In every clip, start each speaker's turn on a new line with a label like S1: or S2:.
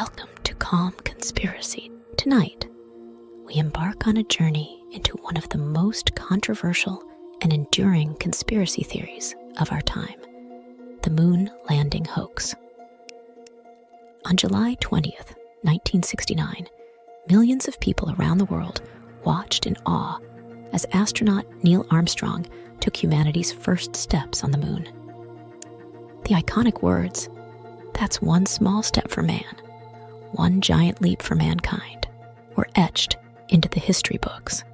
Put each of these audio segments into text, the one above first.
S1: Welcome to Calm Conspiracy. Tonight, we embark on a journey into one of the most controversial and enduring conspiracy theories of our time, the Moon Landing Hoax. On July 20th, 1969, millions of people around the world watched in awe as astronaut Neil Armstrong took humanity's first steps on the moon. The iconic words, "That's one small step for man, one giant leap for mankind," were etched into the history books.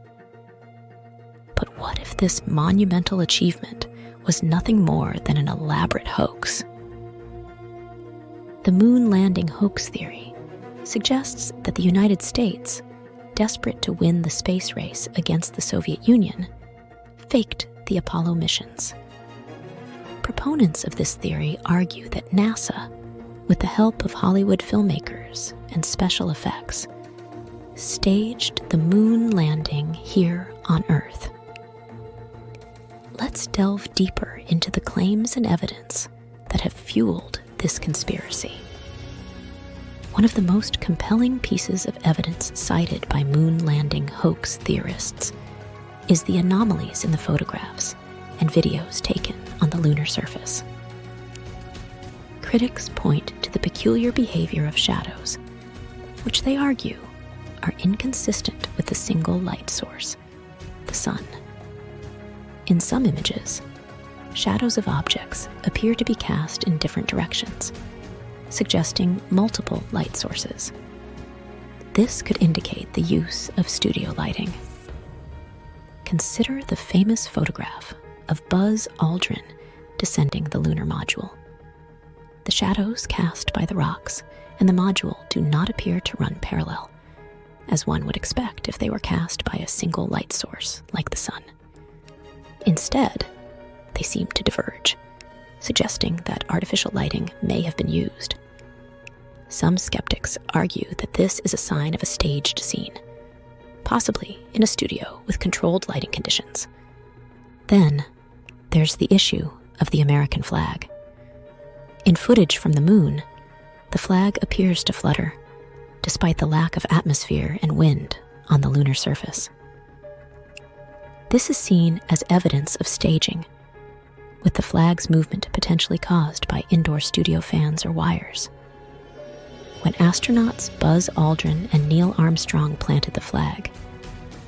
S1: But what if this monumental achievement was nothing more than an elaborate hoax? The Moon Landing Hoax theory suggests that the United States, desperate to win the space race against the Soviet Union, faked the Apollo missions. Proponents of this theory argue that NASA, with the help of Hollywood filmmakers and special effects, staged the moon landing here on Earth. Let's delve deeper into the claims and evidence that have fueled this conspiracy. One of the most compelling pieces of evidence cited by moon landing hoax theorists is the anomalies in the photographs and videos taken on the lunar surface. Critics point to the peculiar behavior of shadows, which they argue are inconsistent with the single light source, the sun. In some images, shadows of objects appear to be cast in different directions, suggesting multiple light sources. This could indicate the use of studio lighting. Consider the famous photograph of Buzz Aldrin descending the lunar module. The shadows cast by the rocks and the module do not appear to run parallel, as one would expect if they were cast by a single light source like the sun. Instead, they seem to diverge, suggesting that artificial lighting may have been used. Some skeptics argue that this is a sign of a staged scene, possibly in a studio with controlled lighting conditions. Then, there's the issue of the American flag. In footage from the moon, the flag appears to flutter, despite the lack of atmosphere and wind on the lunar surface. This is seen as evidence of staging, with the flag's movement potentially caused by indoor studio fans or wires. When astronauts Buzz Aldrin and Neil Armstrong planted the flag,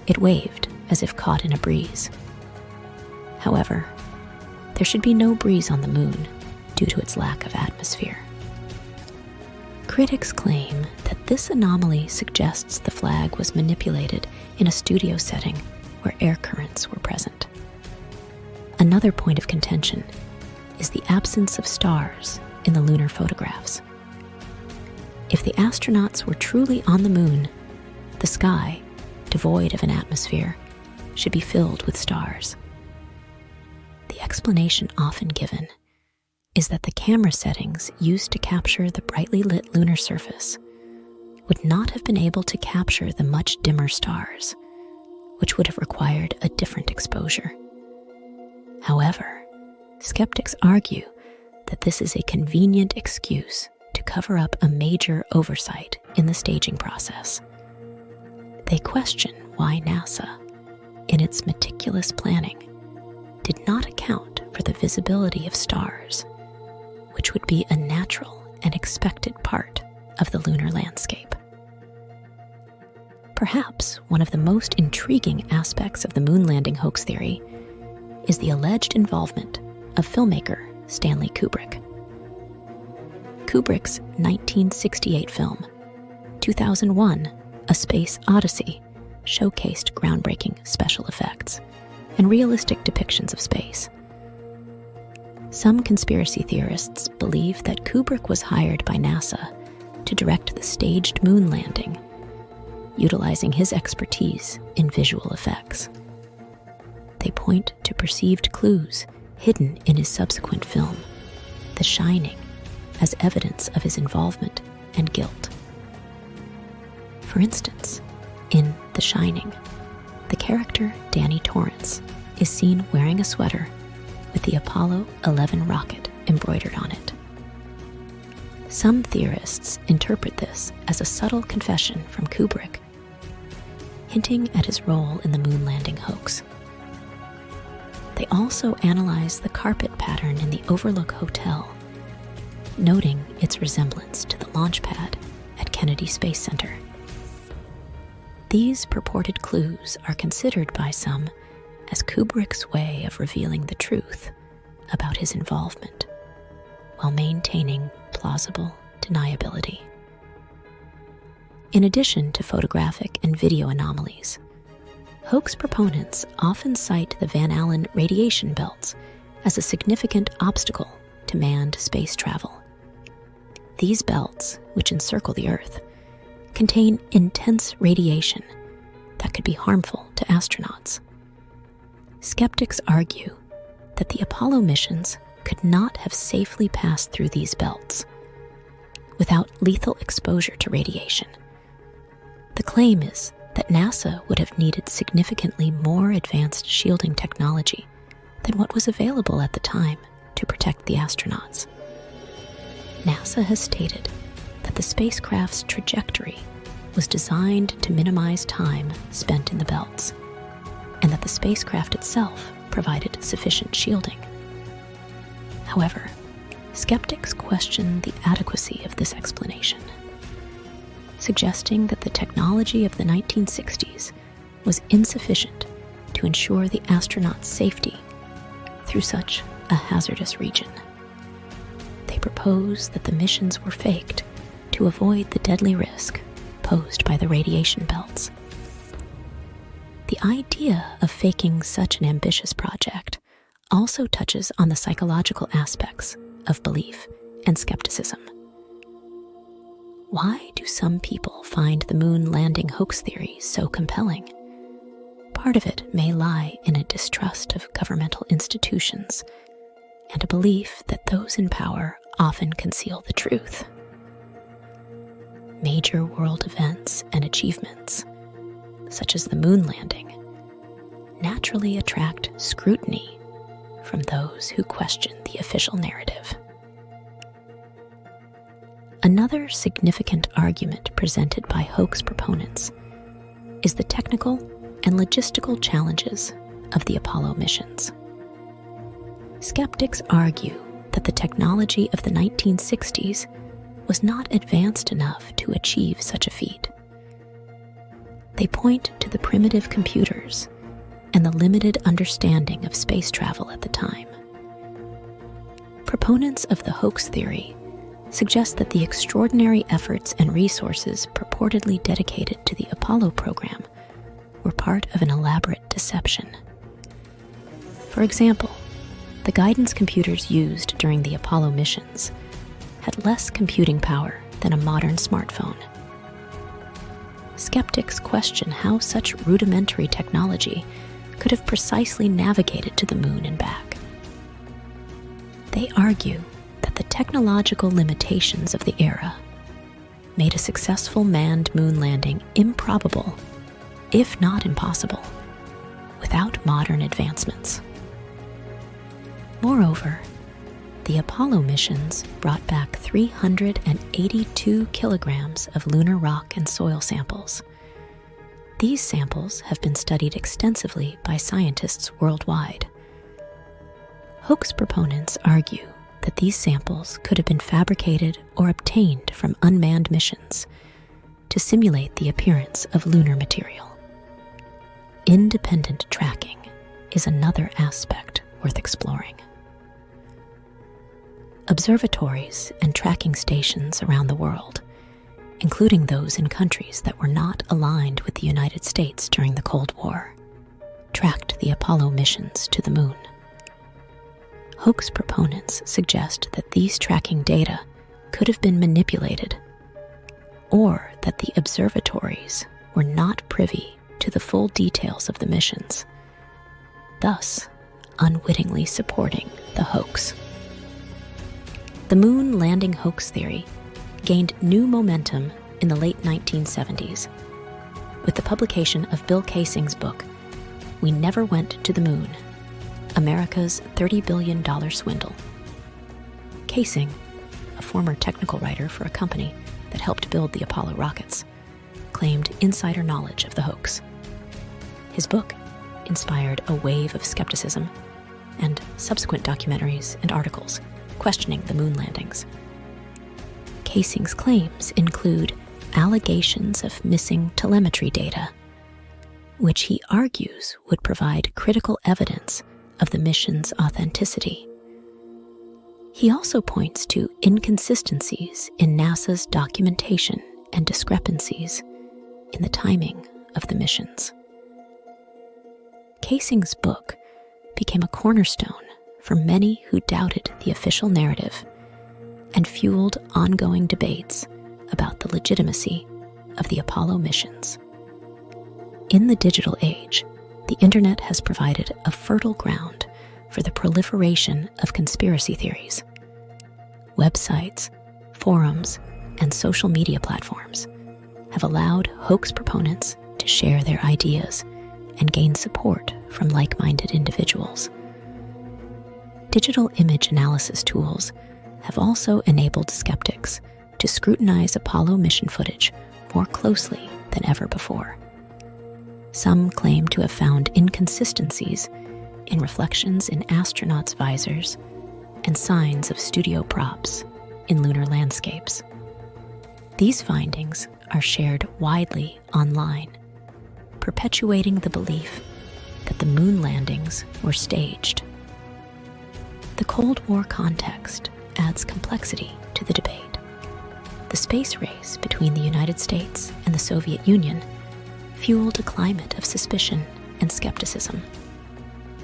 S1: it waved as if caught in a breeze. However, there should be no breeze on the moon due to its lack of atmosphere. Critics claim that this anomaly suggests the flag was manipulated in a studio setting where air currents were present. Another point of contention is the absence of stars in the lunar photographs. If the astronauts were truly on the moon, the sky, devoid of an atmosphere, should be filled with stars. The explanation often given is that the camera settings used to capture the brightly lit lunar surface would not have been able to capture the much dimmer stars, which would have required a different exposure. However, skeptics argue that this is a convenient excuse to cover up a major oversight in the staging process. They question why NASA, in its meticulous planning, did not account for the visibility of stars, which would be a natural and expected part of the lunar landscape. Perhaps one of the most intriguing aspects of the moon landing hoax theory is the alleged involvement of filmmaker Stanley Kubrick. Kubrick's 1968 film, 2001: A Space Odyssey, showcased groundbreaking special effects and realistic depictions of space. Some conspiracy theorists believe that Kubrick was hired by NASA to direct the staged moon landing, utilizing his expertise in visual effects. They point to perceived clues hidden in his subsequent film, The Shining, as evidence of his involvement and guilt. For instance, in The Shining, the character Danny Torrance is seen wearing a sweater with the Apollo 11 rocket embroidered on it. Some theorists interpret this as a subtle confession from Kubrick, hinting at his role in the Moon Landing hoax. They also analyze the carpet pattern in the Overlook Hotel, noting its resemblance to the launch pad at Kennedy Space Center. These purported clues are considered by some as Kubrick's way of revealing the truth about his involvement, while maintaining plausible deniability. In addition to photographic and video anomalies, hoax proponents often cite the Van Allen radiation belts as a significant obstacle to manned space travel. These belts, which encircle the Earth, contain intense radiation that could be harmful to astronauts. Skeptics argue that the Apollo missions could not have safely passed through these belts without lethal exposure to radiation. The claim is that NASA would have needed significantly more advanced shielding technology than what was available at the time to protect the astronauts. NASA has stated that the spacecraft's trajectory was designed to minimize time spent in the belts, and that the spacecraft itself provided sufficient shielding. However, skeptics question the adequacy of this explanation, suggesting that the technology of the 1960s was insufficient to ensure the astronauts' safety through such a hazardous region. They propose that the missions were faked to avoid the deadly risk posed by the radiation belts. The idea of faking such an ambitious project also touches on the psychological aspects of belief and skepticism. Why do some people find the moon landing hoax theory so compelling? Part of it may lie in a distrust of governmental institutions and a belief that those in power often conceal the truth. Major world events and achievements, such as the moon landing, naturally attract scrutiny from those who question the official narrative. Another significant argument presented by hoax proponents is the technical and logistical challenges of the Apollo missions. Skeptics argue that the technology of the 1960s was not advanced enough to achieve such a feat. They point to the primitive computers and the limited understanding of space travel at the time. Proponents of the hoax theory suggest that the extraordinary efforts and resources purportedly dedicated to the Apollo program were part of an elaborate deception. For example, the guidance computers used during the Apollo missions had less computing power than a modern smartphone. Skeptics question how such rudimentary technology could have precisely navigated to the moon and back. They argue that the technological limitations of the era made a successful manned moon landing improbable, if not impossible, without modern advancements. Moreover, the Apollo missions brought back 382 kilograms of lunar rock and soil samples. These samples have been studied extensively by scientists worldwide. Hoax proponents argue that these samples could have been fabricated or obtained from unmanned missions to simulate the appearance of lunar material. Independent tracking is another aspect worth exploring. Observatories and tracking stations around the world, including those in countries that were not aligned with the United States during the Cold War, tracked the Apollo missions to the moon. Hoax proponents suggest that these tracking data could have been manipulated, or that the observatories were not privy to the full details of the missions, thus unwittingly supporting the hoax. The moon landing hoax theory gained new momentum in the late 1970s with the publication of Bill Kaysing's book, We Never Went to the Moon, America's $30 billion Swindle. Kaysing, a former technical writer for a company that helped build the Apollo rockets, claimed insider knowledge of the hoax. His book inspired a wave of skepticism and subsequent documentaries and articles questioning the moon landings. Kaysing's claims include allegations of missing telemetry data, which he argues would provide critical evidence of the mission's authenticity. He also points to inconsistencies in NASA's documentation and discrepancies in the timing of the missions. Kaysing's book became a cornerstone for many who doubted the official narrative and fueled ongoing debates about the legitimacy of the Apollo missions. In the digital age, the internet has provided a fertile ground for the proliferation of conspiracy theories. Websites, forums, and social media platforms have allowed hoax proponents to share their ideas and gain support from like-minded individuals. Digital image analysis tools have also enabled skeptics to scrutinize Apollo mission footage more closely than ever before. Some claim to have found inconsistencies in reflections in astronauts' visors and signs of studio props in lunar landscapes. These findings are shared widely online, perpetuating the belief that the moon landings were staged. The Cold War context adds complexity to the debate. The space race between the United States and the Soviet Union fueled a climate of suspicion and skepticism.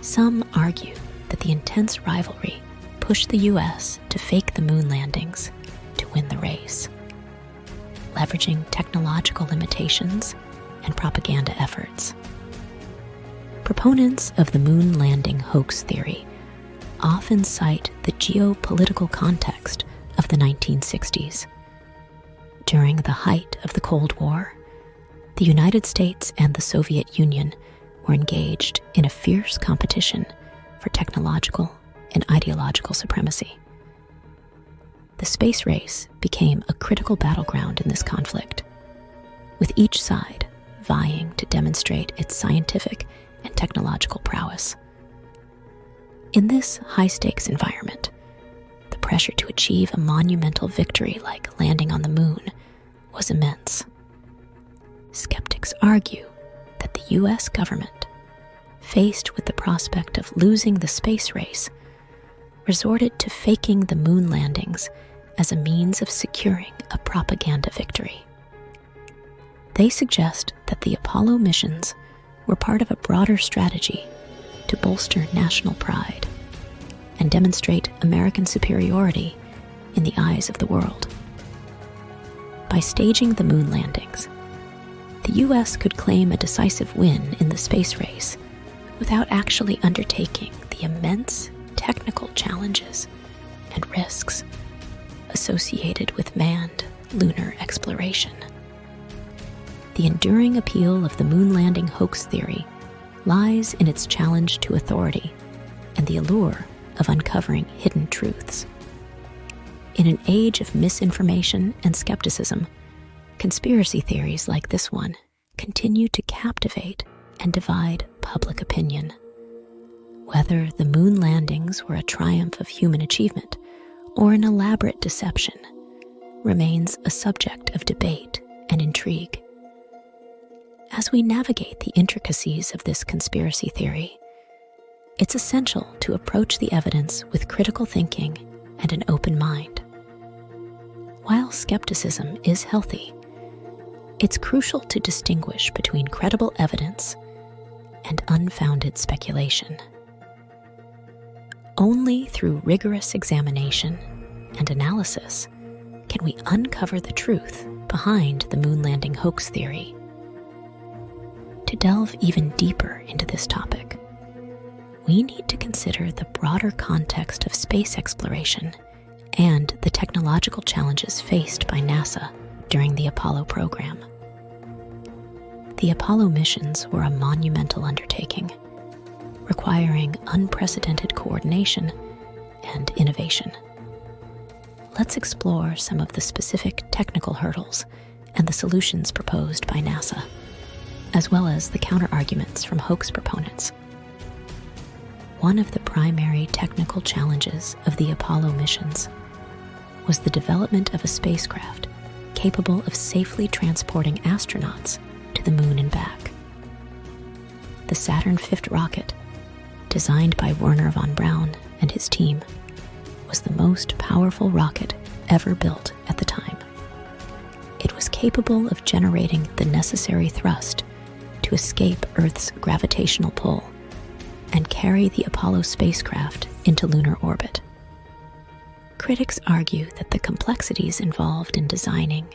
S1: Some argue that the intense rivalry pushed the U.S. to fake the moon landings to win the race, leveraging technological limitations and propaganda efforts. Proponents of the moon landing hoax theory often cite the geopolitical context of the 1960s. During the height of the Cold War, the United States and the Soviet Union were engaged in a fierce competition for technological and ideological supremacy. The space race became a critical battleground in this conflict, with each side vying to demonstrate its scientific and technological prowess. In this high-stakes environment, the pressure to achieve a monumental victory like landing on the moon was immense. Skeptics argue that the U.S. government, faced with the prospect of losing the space race, resorted to faking the moon landings as a means of securing a propaganda victory. They suggest that the Apollo missions were part of a broader strategy to bolster national pride and demonstrate American superiority in the eyes of the world. By staging the moon landings, the U.S. could claim a decisive win in the space race without actually undertaking the immense technical challenges and risks associated with manned lunar exploration. The enduring appeal of the moon landing hoax theory lies in its challenge to authority and the allure of uncovering hidden truths. In an age of misinformation and skepticism, conspiracy theories like this one continue to captivate and divide public opinion. Whether the moon landings were a triumph of human achievement or an elaborate deception remains a subject of debate and intrigue. As we navigate the intricacies of this conspiracy theory, it's essential to approach the evidence with critical thinking and an open mind. While skepticism is healthy, it's crucial to distinguish between credible evidence and unfounded speculation. Only through rigorous examination and analysis can we uncover the truth behind the moon landing hoax theory. To delve even deeper into this topic, we need to consider the broader context of space exploration and the technological challenges faced by NASA during the Apollo program. The Apollo missions were a monumental undertaking, requiring unprecedented coordination and innovation. let's explore some of the specific technical hurdles and the solutions proposed by NASA, as well as the counter-arguments from hoax proponents. One of the primary technical challenges of the Apollo missions was the development of a spacecraft capable of safely transporting astronauts to the moon and back. The Saturn V rocket, designed by Wernher von Braun and his team, was the most powerful rocket ever built at the time. It was capable of generating the necessary thrust to escape Earth's gravitational pull and carry the Apollo spacecraft into lunar orbit. Critics argue that the complexities involved in designing,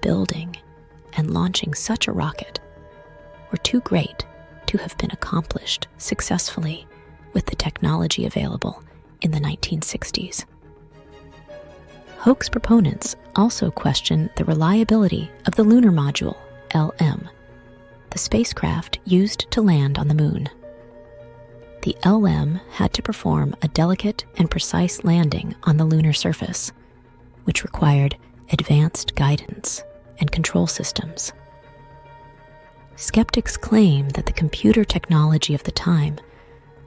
S1: building, and launching such a rocket were too great to have been accomplished successfully with the technology available in the 1960s. Hoax proponents also question the reliability of the lunar module, LM, the spacecraft used to land on the moon. The LM had to perform a delicate and precise landing on the lunar surface, which required advanced guidance and control systems. Skeptics claim that the computer technology of the time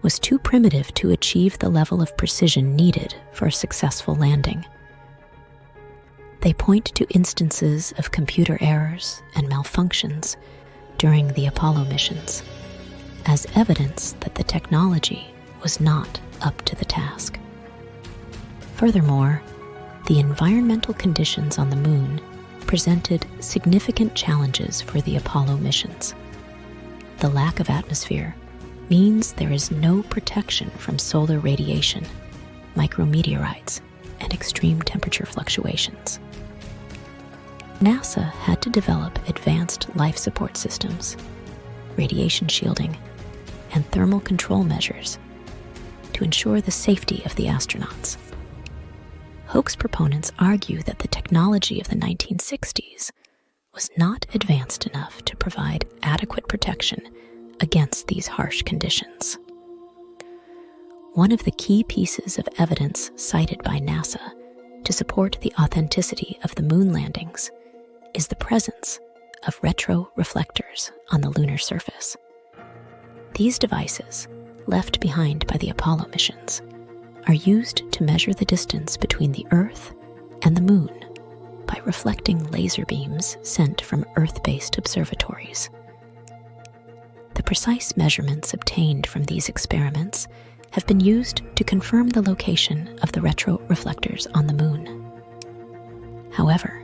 S1: was too primitive to achieve the level of precision needed for a successful landing. They point to instances of computer errors and malfunctions during the Apollo missions as evidence that the technology was not up to the task. Furthermore, the environmental conditions on the moon presented significant challenges for the Apollo missions. The lack of atmosphere means there is no protection from solar radiation, micrometeorites, and extreme temperature fluctuations. NASA had to develop advanced life support systems, radiation shielding, and thermal control measures to ensure the safety of the astronauts. Hoax proponents argue that the technology of the 1960s was not advanced enough to provide adequate protection against these harsh conditions. One of the key pieces of evidence cited by NASA to support the authenticity of the moon landings is the presence of retroreflectors on the lunar surface. These devices, left behind by the Apollo missions, are used to measure the distance between the Earth and the moon by reflecting laser beams sent from Earth-based observatories. The precise measurements obtained from these experiments have been used to confirm the location of the retroreflectors on the moon. However,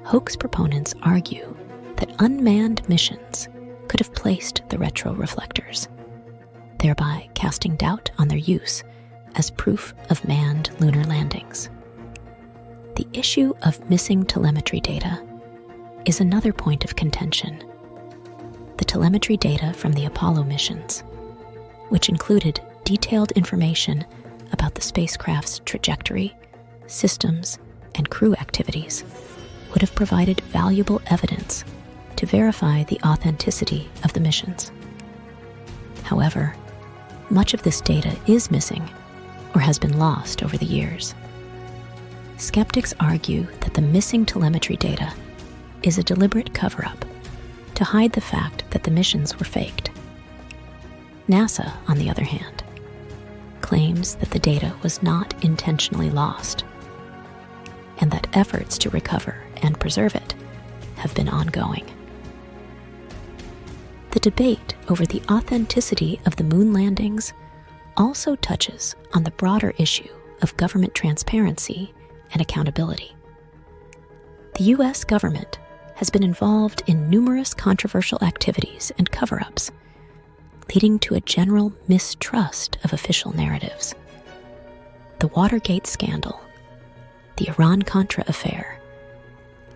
S1: hoax proponents argue that unmanned missions could have placed the retroreflectors, thereby casting doubt on their use as proof of manned lunar landings. The issue of missing telemetry data is another point of contention. The telemetry data from the Apollo missions, which included detailed information about the spacecraft's trajectory, systems, and crew activities, would have provided valuable evidence to verify the authenticity of the missions. However, much of this data is missing or has been lost over the years. Skeptics argue that the missing telemetry data is a deliberate cover-up to hide the fact that the missions were faked. NASA, on the other hand, claims that the data was not intentionally lost and that efforts to recover and preserve it have been ongoing. The debate over the authenticity of the moon landings also touches on the broader issue of government transparency and accountability. The U.S. government has been involved in numerous controversial activities and cover-ups, leading to a general mistrust of official narratives. The Watergate scandal, the Iran-Contra affair,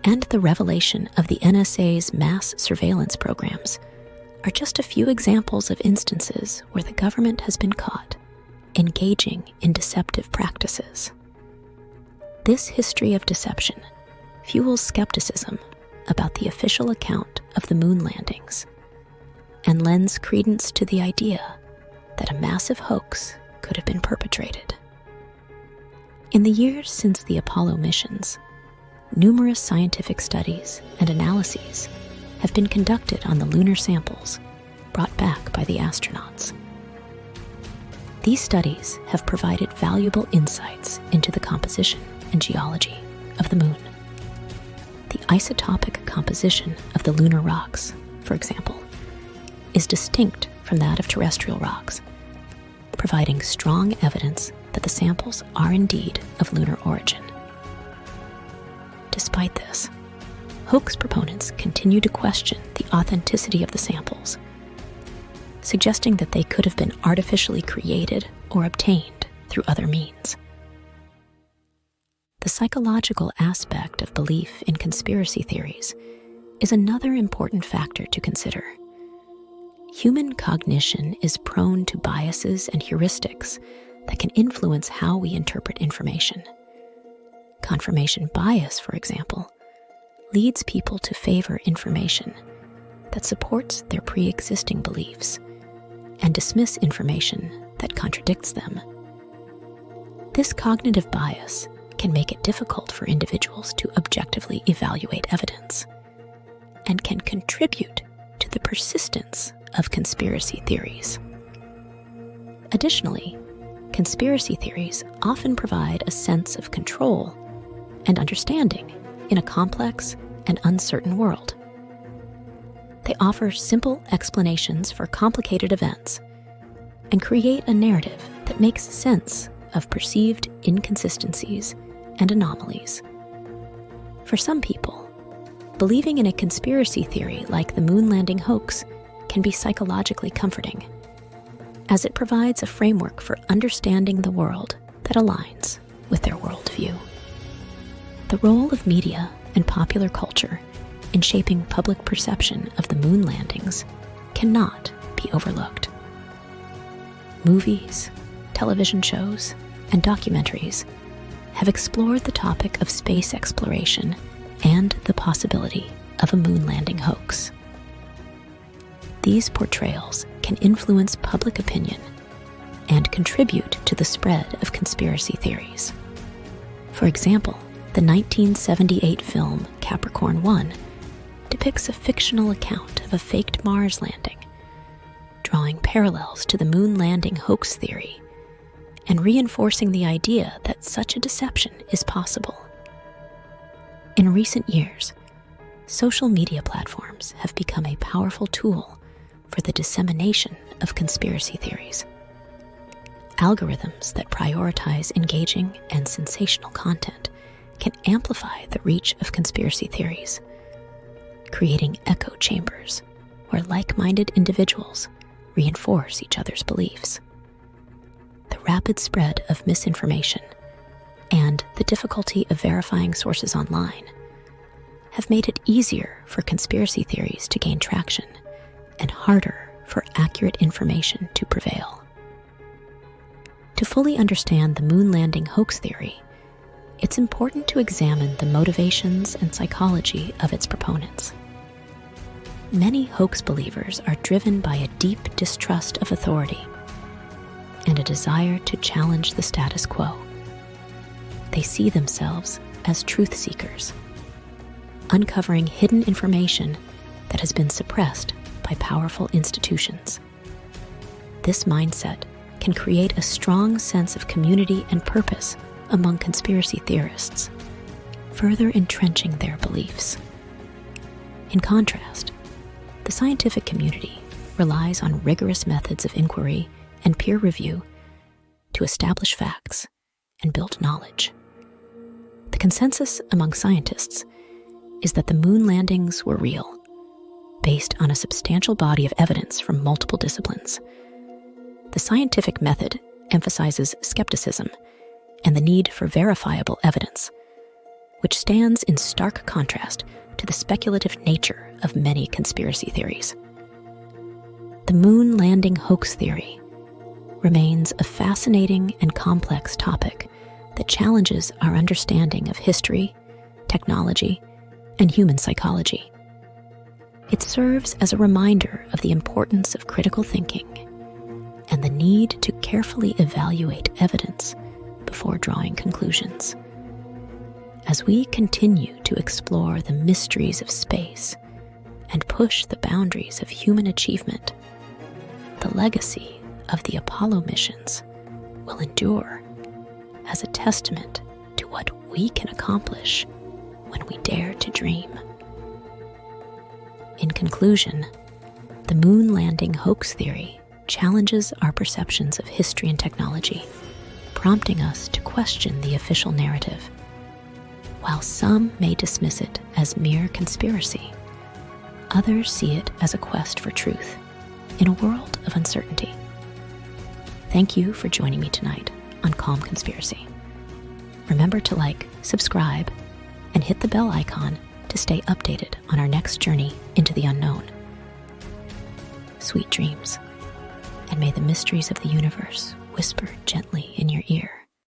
S1: and the revelation of the NSA's mass surveillance programs are just a few examples of instances where the government has been caught engaging in deceptive practices. This history of deception fuels skepticism about the official account of the moon landings and lends credence to the idea that a massive hoax could have been perpetrated. In the years since the Apollo missions, numerous scientific studies and analyses have been conducted on the lunar samples brought back by the astronauts. These studies have provided valuable insights into the composition and geology of the moon. The isotopic composition of the lunar rocks, for example, is distinct from that of terrestrial rocks, providing strong evidence that the samples are indeed of lunar origin. Despite this, hoax proponents continue to question the authenticity of the samples, suggesting that they could have been artificially created or obtained through other means. The psychological aspect of belief in conspiracy theories is another important factor to consider. Human cognition is prone to biases and heuristics that can influence how we interpret information. Confirmation bias, for example, leads people to favor information that supports their pre-existing beliefs and dismiss information that contradicts them. This cognitive bias can make it difficult for individuals to objectively evaluate evidence and can contribute to the persistence of conspiracy theories. Additionally, conspiracy theories often provide a sense of control and understanding in a complex and uncertain world. They offer simple explanations for complicated events and create a narrative that makes sense of perceived inconsistencies and anomalies. For some people, believing in a conspiracy theory like the Moon Landing Hoax can be psychologically comforting, as it provides a framework for understanding the world that aligns with their worldview. The role of media and popular culture in shaping public perception of the moon landings cannot be overlooked. Movies, television shows, and documentaries have explored the topic of space exploration and the possibility of a moon landing hoax. These portrayals can influence public opinion and contribute to the spread of conspiracy theories. For example, the 1978 film Capricorn 1 depicts a fictional account of a faked Mars landing, drawing parallels to the moon landing hoax theory and reinforcing the idea that such a deception is possible. In recent years, social media platforms have become a powerful tool for the dissemination of conspiracy theories. Algorithms that prioritize engaging and sensational content can amplify the reach of conspiracy theories, creating echo chambers where like-minded individuals reinforce each other's beliefs. The rapid spread of misinformation and the difficulty of verifying sources online have made it easier for conspiracy theories to gain traction and harder for accurate information to prevail. To fully understand the moon landing hoax theory, it's important to examine the motivations and psychology of its proponents. Many hoax believers are driven by a deep distrust of authority and a desire to challenge the status quo. They see themselves as truth seekers, uncovering hidden information that has been suppressed by powerful institutions. This mindset can create a strong sense of community and purpose among conspiracy theorists, further entrenching their beliefs. In contrast, the scientific community relies on rigorous methods of inquiry and peer review to establish facts and build knowledge. The consensus among scientists is that the moon landings were real, based on a substantial body of evidence from multiple disciplines. The scientific method emphasizes skepticism and the need for verifiable evidence, which stands in stark contrast to the speculative nature of many conspiracy theories. The moon landing hoax theory remains a fascinating and complex topic that challenges our understanding of history, technology, and human psychology. It serves as a reminder of the importance of critical thinking and the need to carefully evaluate evidence before drawing conclusions. As we continue to explore the mysteries of space and push the boundaries of human achievement, the legacy of the Apollo missions will endure as a testament to what we can accomplish when we dare to dream. In conclusion, the Moon Landing Hoax theory challenges our perceptions of history and technology, prompting us to question the official narrative. While some may dismiss it as mere conspiracy, others see it as a quest for truth in a world of uncertainty. Thank you for joining me tonight on Calm Conspiracy. Remember to like, subscribe, and hit the bell icon to stay updated on our next journey into the unknown. Sweet dreams, and may the mysteries of the universe whisper gently in your ear.